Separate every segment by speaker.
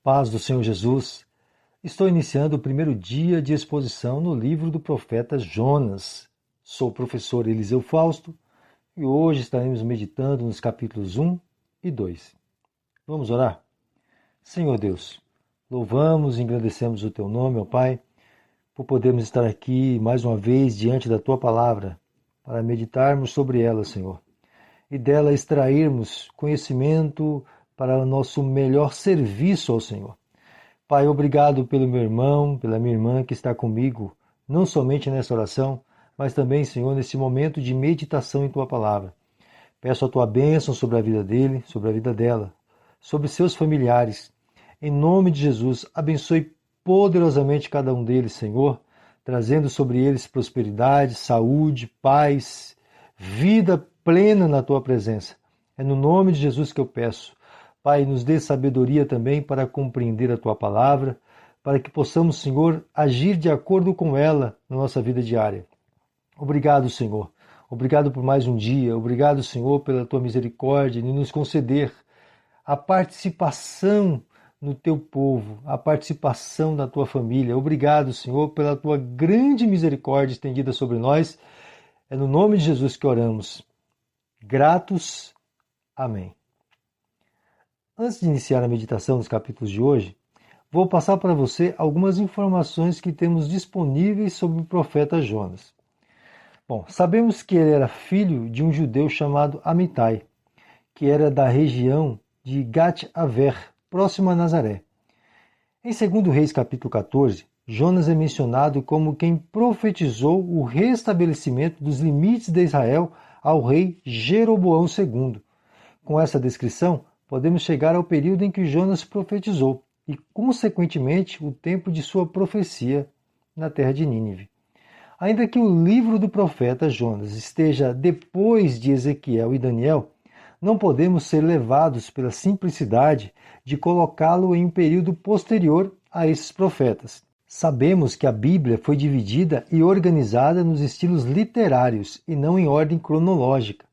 Speaker 1: Paz do Senhor Jesus. Estou iniciando o primeiro dia de exposição no livro do profeta Jonas. Sou o professor Eliseu Fausto e hoje estaremos meditando nos capítulos 1 e 2. Vamos orar? Senhor Deus, louvamos e agradecemos o Teu nome, ó Pai, por podermos estar aqui mais uma vez diante da Tua palavra para meditarmos sobre ela, Senhor, e dela extrairmos conhecimento para o nosso melhor serviço ao Senhor. Pai, obrigado pelo meu irmão, pela minha irmã que está comigo, não somente nessa oração, mas também, Senhor, nesse momento de meditação em Tua palavra. Peço a Tua bênção sobre a vida dele, sobre a vida dela, sobre seus familiares. Em nome de Jesus, abençoe poderosamente cada um deles, Senhor, trazendo sobre eles prosperidade, saúde, paz, vida plena na Tua presença. É no nome de Jesus que eu peço. Pai, nos dê sabedoria também para compreender a Tua palavra, para que possamos, Senhor, agir de acordo com ela na nossa vida diária. Obrigado, Senhor. Obrigado por mais um dia. Obrigado, Senhor, pela Tua misericórdia de nos conceder a participação no Teu povo, a participação da Tua família. Obrigado, Senhor, pela Tua grande misericórdia estendida sobre nós. É no nome de Jesus que oramos. Gratos. Amém. Antes de iniciar a meditação dos capítulos de hoje, vou passar para você algumas informações que temos disponíveis sobre o profeta Jonas. Bom, sabemos que ele era filho de um judeu chamado Amitai, que era da região de Gat-Aver, próximo a Nazaré. Em 2 Reis capítulo 14, Jonas é mencionado como quem profetizou o restabelecimento dos limites de Israel ao rei Jeroboão II. Com essa descrição, podemos chegar ao período em que Jonas profetizou e, consequentemente, o tempo de sua profecia na terra de Nínive. Ainda que o livro do profeta Jonas esteja depois de Ezequiel e Daniel, não podemos ser levados pela simplicidade de colocá-lo em um período posterior a esses profetas. Sabemos que a Bíblia foi dividida e organizada nos estilos literários e não em ordem cronológica.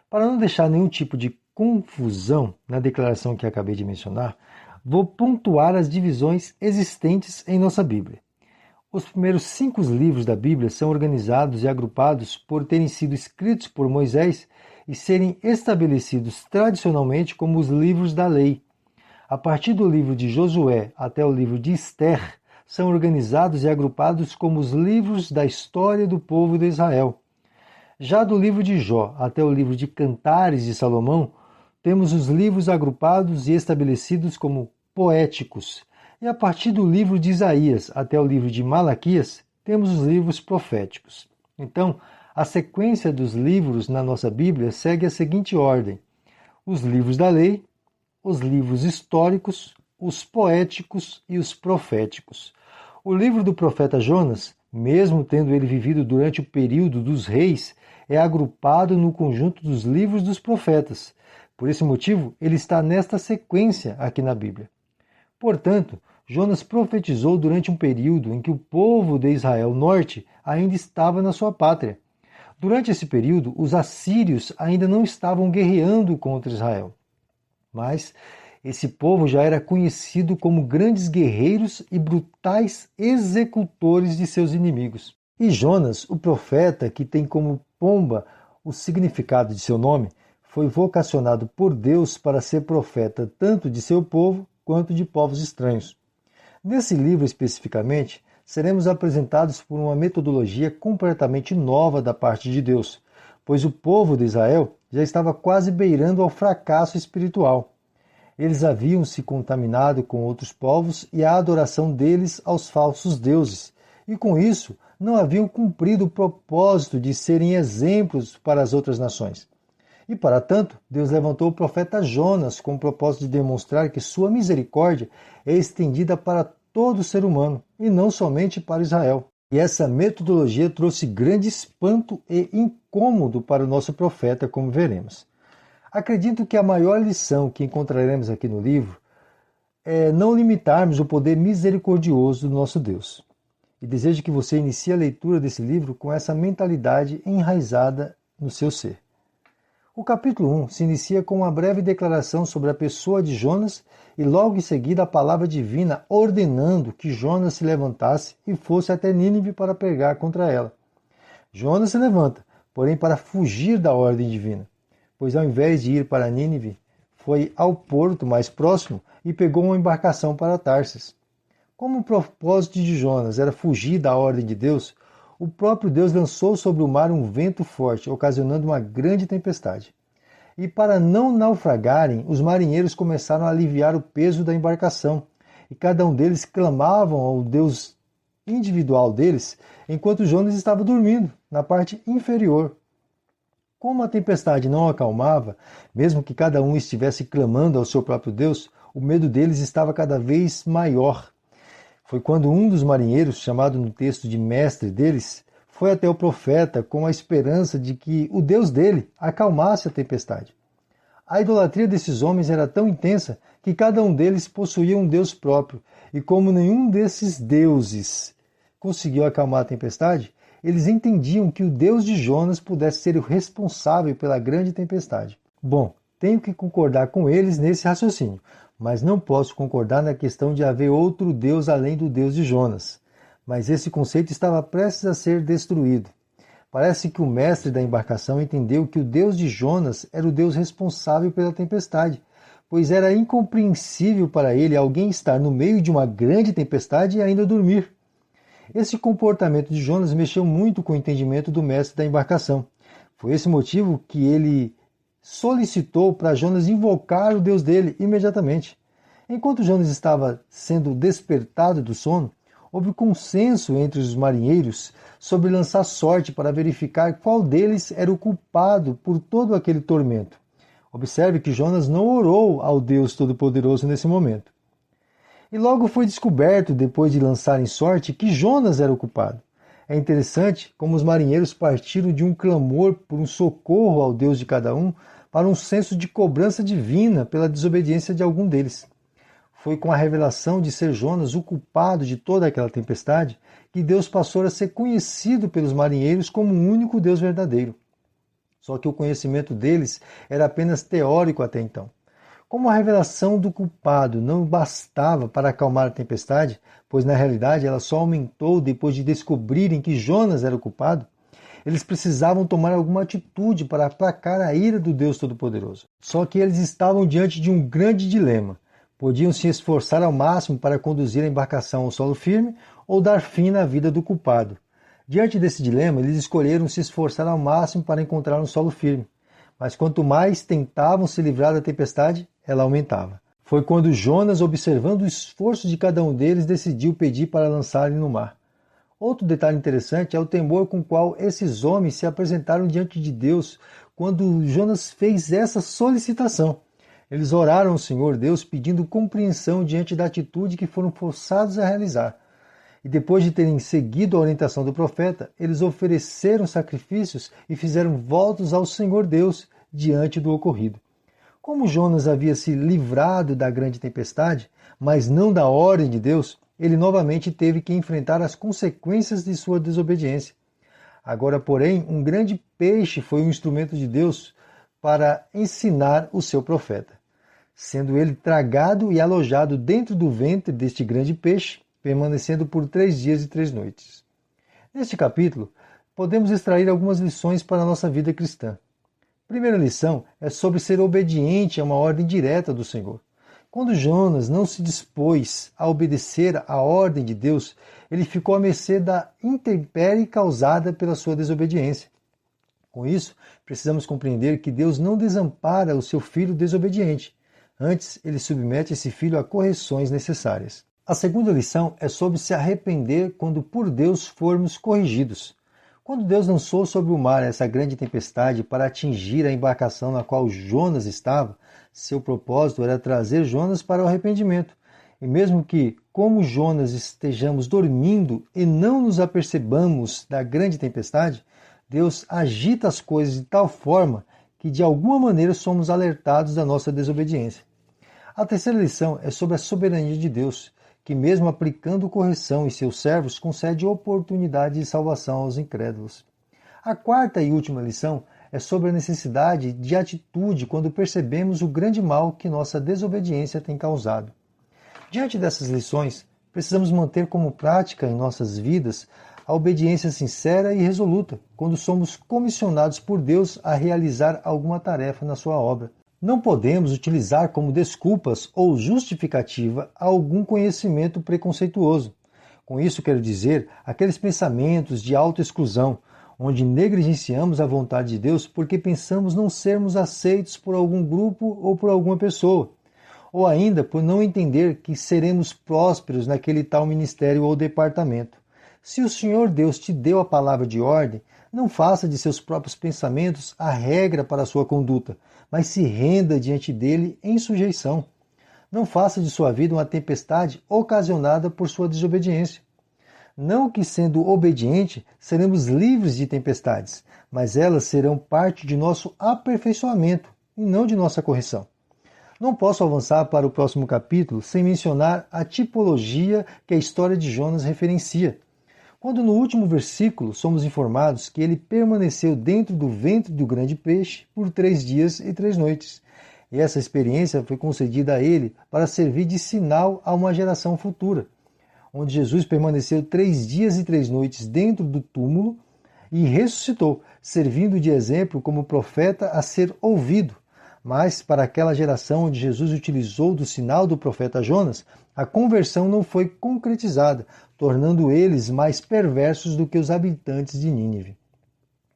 Speaker 1: Para não deixar nenhum tipo de confusão na declaração que acabei de mencionar, vou pontuar as divisões existentes em nossa Bíblia. Os primeiros 5 livros da Bíblia são organizados e agrupados por terem sido escritos por Moisés e serem estabelecidos tradicionalmente como os livros da lei. A partir do livro de Josué até o livro de Esther, são organizados e agrupados como os livros da história do povo de Israel. Já do livro de Jó até o livro de Cantares de Salomão, temos os livros agrupados e estabelecidos como poéticos. E a partir do livro de Isaías até o livro de Malaquias, temos os livros proféticos. Então, a sequência dos livros na nossa Bíblia segue a seguinte ordem: os livros da lei, os livros históricos, os poéticos e os proféticos. O livro do profeta Jonas, mesmo tendo ele vivido durante o período dos reis, é agrupado no conjunto dos livros dos profetas. Por esse motivo, ele está nesta sequência aqui na Bíblia. Portanto, Jonas profetizou durante um período em que o povo de Israel Norte ainda estava na sua pátria. Durante esse período, os assírios ainda não estavam guerreando contra Israel. Mas esse povo já era conhecido como grandes guerreiros e brutais executores de seus inimigos. E Jonas, o profeta, que tem como pomba o significado de seu nome, foi vocacionado por Deus para ser profeta tanto de seu povo quanto de povos estranhos. Nesse livro especificamente, seremos apresentados por uma metodologia completamente nova da parte de Deus, pois o povo de Israel já estava quase beirando ao fracasso espiritual. Eles haviam se contaminado com outros povos e a adoração deles aos falsos deuses, e com isso não haviam cumprido o propósito de serem exemplos para as outras nações. E para tanto, Deus levantou o profeta Jonas com o propósito de demonstrar que sua misericórdia é estendida para todo ser humano e não somente para Israel. E essa metodologia trouxe grande espanto e incômodo para o nosso profeta, como veremos. Acredito que a maior lição que encontraremos aqui no livro é não limitarmos o poder misericordioso do nosso Deus. E desejo que você inicie a leitura desse livro com essa mentalidade enraizada no seu ser. O capítulo 1 se inicia com uma breve declaração sobre a pessoa de Jonas e logo em seguida a palavra divina ordenando que Jonas se levantasse e fosse até Nínive para pregar contra ela. Jonas se levanta, porém para fugir da ordem divina, pois ao invés de ir para Nínive, foi ao porto mais próximo e pegou uma embarcação para Tarsis. Como o propósito de Jonas era fugir da ordem de Deus, o próprio Deus lançou sobre o mar um vento forte, ocasionando uma grande tempestade. E para não naufragarem, os marinheiros começaram a aliviar o peso da embarcação, e cada um deles clamavam ao Deus individual deles, enquanto Jonas estava dormindo, na parte inferior. Como a tempestade não acalmava, mesmo que cada um estivesse clamando ao seu próprio Deus, o medo deles estava cada vez maior. Foi quando um dos marinheiros, chamado no texto de mestre deles, foi até o profeta com a esperança de que o Deus dele acalmasse a tempestade. A idolatria desses homens era tão intensa que cada um deles possuía um Deus próprio, e como nenhum desses deuses conseguiu acalmar a tempestade, eles entendiam que o Deus de Jonas pudesse ser o responsável pela grande tempestade. Bom, tenho que concordar com eles nesse raciocínio, mas não posso concordar na questão de haver outro Deus além do Deus de Jonas. Mas esse conceito estava prestes a ser destruído. Parece que o mestre da embarcação entendeu que o Deus de Jonas era o Deus responsável pela tempestade, pois era incompreensível para ele alguém estar no meio de uma grande tempestade e ainda dormir. Esse comportamento de Jonas mexeu muito com o entendimento do mestre da embarcação. Foi esse motivo que ele solicitou para Jonas invocar o Deus dele imediatamente. Enquanto Jonas estava sendo despertado do sono, houve consenso entre os marinheiros sobre lançar sorte para verificar qual deles era o culpado por todo aquele tormento. Observe que Jonas não orou ao Deus Todo-Poderoso nesse momento. E logo foi descoberto, depois de lançarem sorte, que Jonas era o culpado. É interessante como os marinheiros partiram de um clamor por um socorro ao Deus de cada um para um senso de cobrança divina pela desobediência de algum deles. Foi com a revelação de ser Jonas o culpado de toda aquela tempestade que Deus passou a ser conhecido pelos marinheiros como o único Deus verdadeiro. Só que o conhecimento deles era apenas teórico até então. Como a revelação do culpado não bastava para acalmar a tempestade, pois na realidade ela só aumentou depois de descobrirem que Jonas era o culpado, eles precisavam tomar alguma atitude para aplacar a ira do Deus Todo-Poderoso. Só que eles estavam diante de um grande dilema. Podiam se esforçar ao máximo para conduzir a embarcação ao solo firme ou dar fim na vida do culpado. Diante desse dilema, eles escolheram se esforçar ao máximo para encontrar um solo firme. Mas quanto mais tentavam se livrar da tempestade, ela aumentava. Foi quando Jonas, observando o esforço de cada um deles, decidiu pedir para lançarem no mar. Outro detalhe interessante é o temor com o qual esses homens se apresentaram diante de Deus quando Jonas fez essa solicitação. Eles oraram ao Senhor Deus pedindo compreensão diante da atitude que foram forçados a realizar. E depois de terem seguido a orientação do profeta, eles ofereceram sacrifícios e fizeram votos ao Senhor Deus diante do ocorrido. Como Jonas havia se livrado da grande tempestade, mas não da ordem de Deus, ele novamente teve que enfrentar as consequências de sua desobediência. Agora, porém, um grande peixe foi um instrumento de Deus para ensinar o seu profeta. Sendo ele tragado e alojado dentro do ventre deste grande peixe, permanecendo por 3 dias e 3 noites. Neste capítulo, podemos extrair algumas lições para a nossa vida cristã. A primeira lição é sobre ser obediente a uma ordem direta do Senhor. Quando Jonas não se dispôs a obedecer à ordem de Deus, ele ficou à mercê da intempérie causada pela sua desobediência. Com isso, precisamos compreender que Deus não desampara o seu filho desobediente. Antes, ele submete esse filho a correções necessárias. A segunda lição é sobre se arrepender quando por Deus formos corrigidos. Quando Deus lançou sobre o mar essa grande tempestade para atingir a embarcação na qual Jonas estava, seu propósito era trazer Jonas para o arrependimento. E mesmo que, como Jonas, estejamos dormindo e não nos apercebamos da grande tempestade, Deus agita as coisas de tal forma que de alguma maneira somos alertados da nossa desobediência. A terceira lição é sobre a soberania de Deus, que mesmo aplicando correção em seus servos, concede oportunidade de salvação aos incrédulos. A quarta e última lição é sobre a necessidade de atitude quando percebemos o grande mal que nossa desobediência tem causado. Diante dessas lições, precisamos manter como prática em nossas vidas a obediência sincera e resoluta quando somos comissionados por Deus a realizar alguma tarefa na sua obra. Não podemos utilizar como desculpas ou justificativa algum conhecimento preconceituoso. Com isso quero dizer aqueles pensamentos de autoexclusão, onde negligenciamos a vontade de Deus porque pensamos não sermos aceitos por algum grupo ou por alguma pessoa, ou ainda por não entender que seremos prósperos naquele tal ministério ou departamento. Se o Senhor Deus te deu a palavra de ordem, não faça de seus próprios pensamentos a regra para a sua conduta, mas se renda diante dele em sujeição. Não faça de sua vida uma tempestade ocasionada por sua desobediência. Não que, sendo obediente, seremos livres de tempestades, mas elas serão parte de nosso aperfeiçoamento e não de nossa correção. Não posso avançar para o próximo capítulo sem mencionar a tipologia que a história de Jonas referencia. Quando no último versículo somos informados que ele permaneceu dentro do ventre do grande peixe por 3 dias e 3 noites. E essa experiência foi concedida a ele para servir de sinal a uma geração futura, onde Jesus permaneceu 3 dias e 3 noites dentro do túmulo e ressuscitou, servindo de exemplo como profeta a ser ouvido. Mas para aquela geração onde Jesus utilizou do sinal do profeta Jonas, a conversão não foi concretizada, tornando eles mais perversos do que os habitantes de Nínive.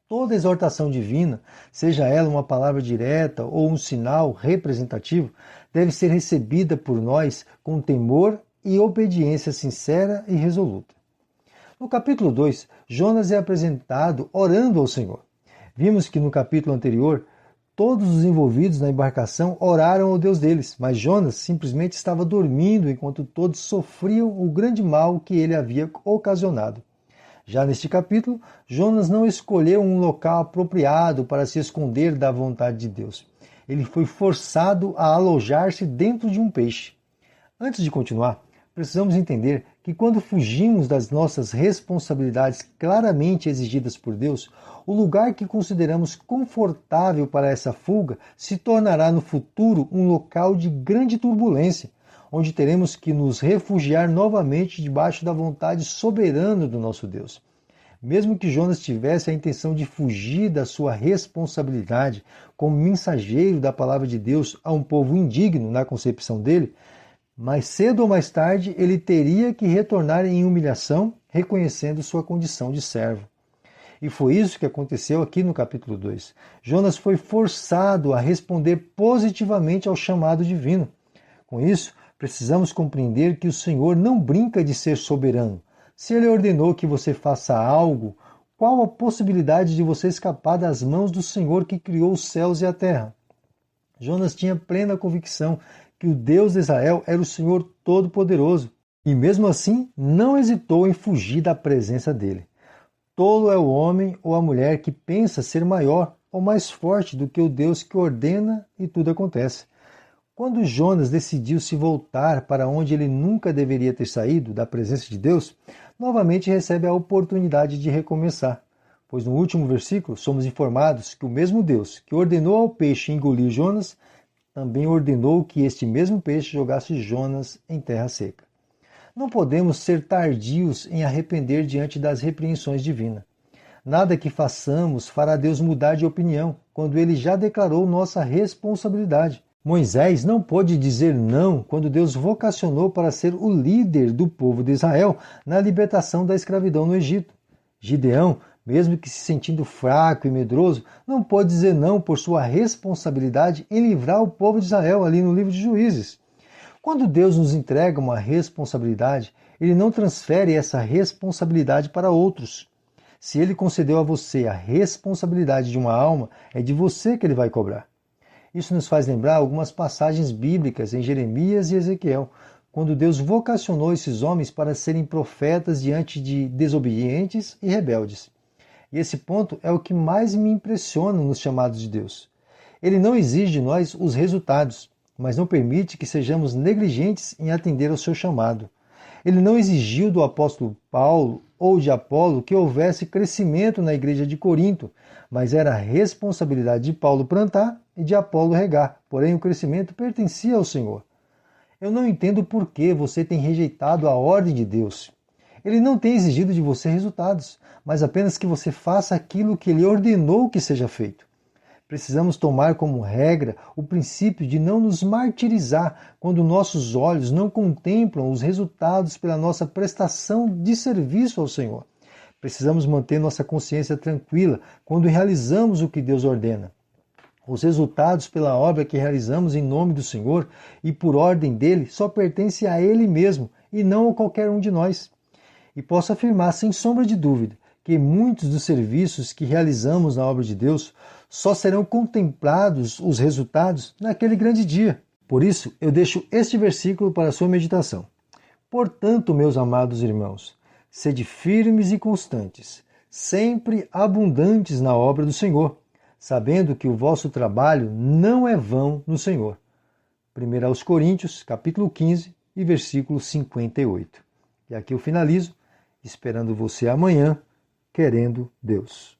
Speaker 1: Toda exortação divina, seja ela uma palavra direta ou um sinal representativo, deve ser recebida por nós com temor e obediência sincera e resoluta. No capítulo 2, Jonas é apresentado orando ao Senhor. Vimos que no capítulo anterior, todos os envolvidos na embarcação oraram ao Deus deles, mas Jonas simplesmente estava dormindo enquanto todos sofriam o grande mal que ele havia ocasionado. Já neste capítulo, Jonas não escolheu um local apropriado para se esconder da vontade de Deus. Ele foi forçado a alojar-se dentro de um peixe. Antes de continuar, precisamos entender que quando fugimos das nossas responsabilidades claramente exigidas por Deus, o lugar que consideramos confortável para essa fuga se tornará no futuro um local de grande turbulência, onde teremos que nos refugiar novamente debaixo da vontade soberana do nosso Deus. Mesmo que Jonas tivesse a intenção de fugir da sua responsabilidade como mensageiro da palavra de Deus a um povo indigno na concepção dele, mais cedo ou mais tarde ele teria que retornar em humilhação, reconhecendo sua condição de servo. E foi isso que aconteceu aqui no capítulo 2. Jonas foi forçado a responder positivamente ao chamado divino. Com isso, precisamos compreender que o Senhor não brinca de ser soberano. Se Ele ordenou que você faça algo, qual a possibilidade de você escapar das mãos do Senhor que criou os céus e a terra? Jonas tinha plena convicção que o Deus de Israel era o Senhor Todo-Poderoso, e mesmo assim não hesitou em fugir da presença dele. Tolo é o homem ou a mulher que pensa ser maior ou mais forte do que o Deus que ordena e tudo acontece. Quando Jonas decidiu se voltar para onde ele nunca deveria ter saído, da presença de Deus, novamente recebe a oportunidade de recomeçar. Pois no último versículo somos informados que o mesmo Deus que ordenou ao peixe engolir Jonas, também ordenou que este mesmo peixe jogasse Jonas em terra seca. Não podemos ser tardios em arrepender diante das repreensões divinas. Nada que façamos fará Deus mudar de opinião, quando ele já declarou nossa responsabilidade. Moisés não pôde dizer não quando Deus vocacionou para ser o líder do povo de Israel na libertação da escravidão no Egito. Gideão, mesmo que se sentindo fraco e medroso, não pôde dizer não por sua responsabilidade em livrar o povo de Israel ali no livro de Juízes. Quando Deus nos entrega uma responsabilidade, Ele não transfere essa responsabilidade para outros. Se Ele concedeu a você a responsabilidade de uma alma, é de você que Ele vai cobrar. Isso nos faz lembrar algumas passagens bíblicas em Jeremias e Ezequiel, quando Deus vocacionou esses homens para serem profetas diante de desobedientes e rebeldes. E esse ponto é o que mais me impressiona nos chamados de Deus. Ele não exige de nós os resultados, mas não permite que sejamos negligentes em atender ao seu chamado. Ele não exigiu do apóstolo Paulo ou de Apolo que houvesse crescimento na igreja de Corinto, mas era responsabilidade de Paulo plantar e de Apolo regar. Porém, o crescimento pertencia ao Senhor. Eu não entendo por que você tem rejeitado a ordem de Deus. Ele não tem exigido de você resultados, mas apenas que você faça aquilo que ele ordenou que seja feito. Precisamos tomar como regra o princípio de não nos martirizar quando nossos olhos não contemplam os resultados pela nossa prestação de serviço ao Senhor. Precisamos manter nossa consciência tranquila quando realizamos o que Deus ordena. Os resultados pela obra que realizamos em nome do Senhor e por ordem dele só pertencem a Ele mesmo e não a qualquer um de nós. E posso afirmar sem sombra de dúvida que muitos dos serviços que realizamos na obra de Deus só serão contemplados os resultados naquele grande dia. Por isso, eu deixo este versículo para a sua meditação. Portanto, meus amados irmãos, sede firmes e constantes, sempre abundantes na obra do Senhor, sabendo que o vosso trabalho não é vão no Senhor. 1 aos Coríntios, capítulo 15 e versículo 58. E aqui eu finalizo, esperando você amanhã, querendo Deus.